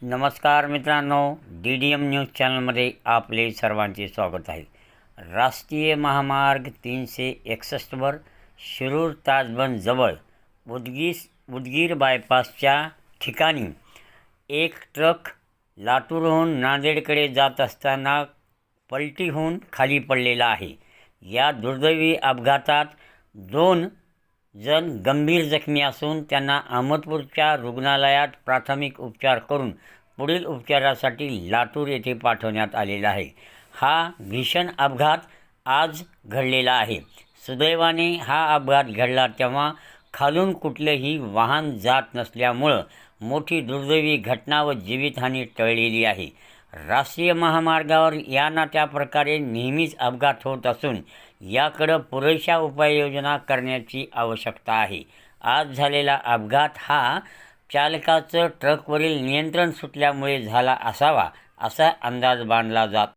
नमस्कार मित्रांनो, DDM news चॅनलमध्ये आपले सर्वांचे स्वागत आहे. राष्ट्रीय महामार्ग 361वर शिरूर ताजबंद जवळ उदगीर बायपासच्या ठिकाणी एक ट्रक लातूरहून नांदेडकडे जात असताना पलटी होऊन खाली पडलेला आहे. या दुर्दैवी अपघातात 2 जण गंभीर जखमी असून त्यांना अहमदपूरच्या रुग्णालयात प्राथमिक उपचार करून पुढील उपचारासाठी लातूर येथे पाठवण्यात आलेला आहे. हा भीषण अपघात आज घडलेला आहे. सुदैवाने हा अपघात घडला तेव्हा खालून कुठलेही वाहन जात नसल्यामुळं मोठी दुर्दैवी घटना व जीवितहानी टळलेली आहे. राष्ट्रीय महामार्गावर या ना त्या प्रकारे नेहमीच अपघात होत असून याकडं पुरेशा उपाययोजना करण्याची आवश्यकता आहे. आज झालेला अपघात हा चालकाचं ट्रकवरील नियंत्रण सुटल्यामुळे झाला असावा असा अंदाज बांधला जात